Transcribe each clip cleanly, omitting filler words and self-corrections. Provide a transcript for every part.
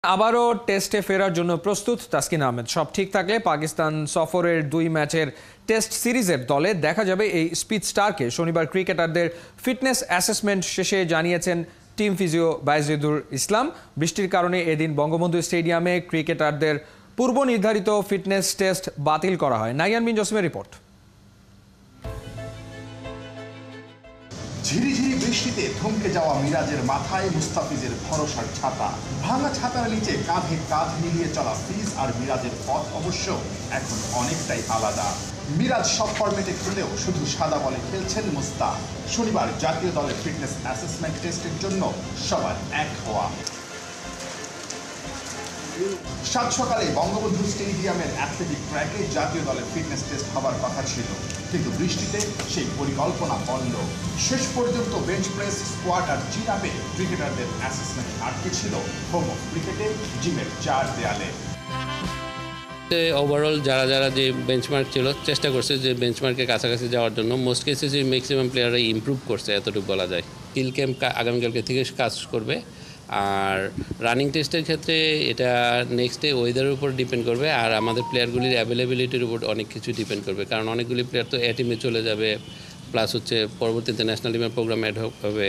আবারও টেস্টে ফেরার জন্য প্রস্তুত তাসকিন আহমেদ। সব ঠিক থাকলে পাকিস্তান সফরের 2 ম্যাচের টেস্ট সিরিজের দলে দেখা যাবে এই স্পিড স্টারকে। শনিবার ক্রিকেটারদের ফিটনেস অ্যাসেসমেন্ট শেষে জানিয়েছেন টিম ফিজিও বাইজিদুর ইসলাম। বৃষ্টির কারণে এদিন বঙ্গবন্ধু স্টেডিয়ামে ক্রিকেটারদের পূর্ব নির্ধারিত ফিটনেস টেস্ট বাতিল করা হয়। নাইয়ান বিন জসিমের রিপোর্ট। ঝিরিঝিরি বৃষ্টিতে থমকে যাওয়া মিরাজের মাথায় মুস্তাফিজের ভরসার ছাতা। ভাঙা ছাতার নিচে কাঁধে কাঁধ মিলিয়ে চলা ফিজ আর মিরাজের পথ অবশ্য এখন অনেকটাই আলাদা। মিরাজ সব ফরম্যাটে খেলেও শুধু সাদা বলে খেলছেন মুস্তাফ। শনিবার জাতীয় দলের ফিটনেস অ্যাসেসমেন্ট টেস্টের জন্য সবার এক হওয়া। সাত সকালে বঙ্গবন্ধু স্টেডিয়ামের অ্যাথলেটিক ট্র্যাকে জাতীয় দলের ফিটনেস টেস্ট হওয়ার কথা ছিল, কিন্তু বৃষ্টিতে সেই পরিকল্পনা বন্ধ। শেষ পর্যন্ত বেঞ্চ প্রেস, স্কোয়াড আর চিন আপে ক্রিকেটারদের অ্যাসেসমেন্ট আটকে ছিল হোম অফ ক্রিকেটে জিমের 4 দেয়ালে। ওভারঅল যারা যে বেঞ্চমার্ক ছিল চেষ্টা করছে যে বেঞ্চমার্কের কাছাকাছি যাওয়ার জন্য। মোস্ট কেসেস ম্যাক্সিমাম প্লেয়াররা ইমপ্রুভ করছে, এতটুকু বলা যায়। স্কিল ক্যাম্প আগামীকালকে থেকে কাজ করবে। আর রানিং টেস্টের ক্ষেত্রে এটা নেক্সট ডে ওয়েদারের উপর ডিপেন্ড করবে, আর আমাদের প্লেয়ারগুলির অ্যাভেলেবিলিটির উপর অনেক কিছু ডিপেন্ড করবে, কারণ অনেকগুলি প্লেয়ার তো এ টিমে চলে যাবে, প্লাস হচ্ছে পরবর্তীতে ন্যাশনাল টিমের প্রোগ্রাম অ্যাড হবে।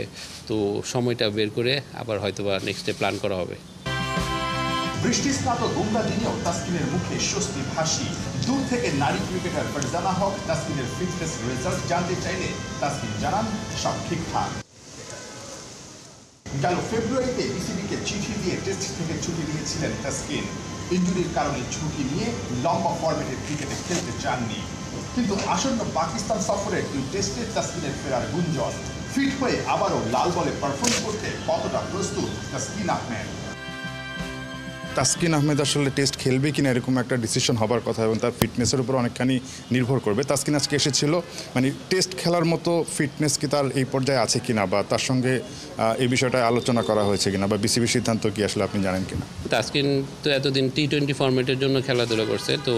তো সময়টা বের করে আবার হয়তোবা নেক্সট ডে প্ল্যান করা হবে। বৃষ্টিস্নাত গুমরা দিনেও তাসকিনের মুখে স্বস্তির হাসি। দূর থেকে নারী ক্রিকেটার ফারজানা হক তাসকিনের ফিটনেস রেজাল্ট জানতে চাইলে তাসকিন জানান সব ঠিকঠাক। গেল ফেব্রুয়ারিতে বিসিবিকে চিঠি দিয়ে টেস্ট থেকে ছুটি নিয়েছিলেন তাসকিন। ইনজুরির কারণে ছুটি নিয়ে লম্বা ফরম্যাটের ক্রিকেটে খেলতে চাননি, কিন্তু আসন্ন পাকিস্তান সফরের 2 টেস্টে তাসকিনের ফেরার গুঞ্জন। ফিট হয়ে আবারও লাল বলে পারফর্ম করতে কতটা প্রস্তুত তাসকিন আহমেদ? তাসকিন আহমেদ আসলে টেস্ট খেলবে কিনা এরকম একটা ডিসিশন হবার কথা, এবং তার ফিটনেসের উপর অনেকখানি নির্ভর করবে। তাসকিন আজকে এসেছিল, মানে টেস্ট খেলার মতো ফিটনেস কি তার এই পর্যায়ে আছে কিনা, বা তার সঙ্গে এই বিষয়টা আলোচনা করা হয়েছে কিনা, বা বিসিবির সিদ্ধান্ত কি আসলে আপনি জানেন কিনা? তাসকিন তো এতদিন টি-20 ফরম্যাটের জন্য খেলাধুলা করছে, তো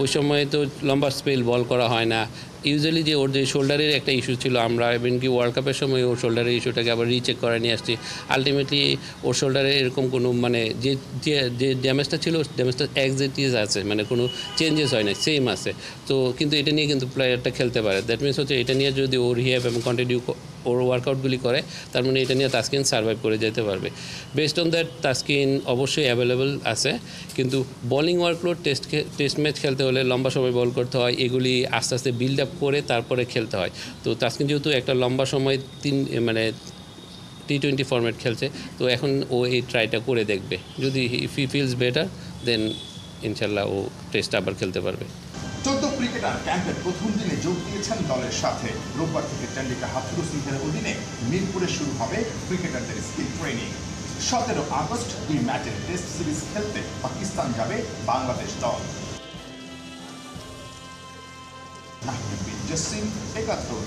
ওই সময় তো লম্বা স্পেল বল করা হয় না। ইউজুয়ালি যে ওর যে শোল্ডারের একটা ইস্যু ছিল, আমরা ইভেন কি ওয়ার্ল্ড কাপের সময় ওর শোল্ডারের ইস্যুটাকে আবার রিচেক করে নিয়ে আসছি। আলটিমেটলি ওর শোল্ডারে এরকম কোনো মানে যে ড্যামেজটা ছিল ড্যামেজটা এক্সাক্টলি আছে, মানে কোনো চেঞ্জেস হয় না, সেম আছে। তো কিন্তু এটা নিয়ে কিন্তু প্লেয়ারটা খেলতে পারে। দ্যাট মিনস হচ্ছে এটা নিয়ে যদি ওর রিহ্যাব এবং কন্টিনিউ ওর ওয়ার্কআউটগুলি করে, তার মানে এটা নিয়ে তাসকিন সার্ভাইভ করে যেতে পারবে। বেসড অন দ্যাট তাসকিন অবশ্যই অ্যাভেলেবল আছে, কিন্তু বোলিং ওয়ার্কলোড টেস্ট ম্যাচ খেলতে হলে লম্বা সময় বল করতে হয়, এগুলি আস্তে আস্তে বিল্ড আপ করে তারপরে খেলতে হয়। তো তাসকিন যেহেতু একটা লম্বা সময় টি-20 ফরম্যাট খেলছে, তো এখন ও এই ট্রাইটা করে দেখবে। যদি হি ফিলস বেটার, দেন ইনশাল্লাহ ও টেস্ট আবার খেলতে পারবে। 14 ক্রিকেটার ক্যাম্পের প্রথম দিনে যোগ দিয়েছেন দলের সাথে। রোববার থেকে চন্ডিকা হাথুরু সিংহের অধীনে মিরপুরে শুরু হবে ক্রিকেটারদের স্কিল ট্রেনিং। 17 আগস্ট 2 ম্যাচের টেস্ট সিরিজ খেলতে পাকিস্তান যাবে বাংলাদেশ দল। নাহিদ বিন জসিম, 71।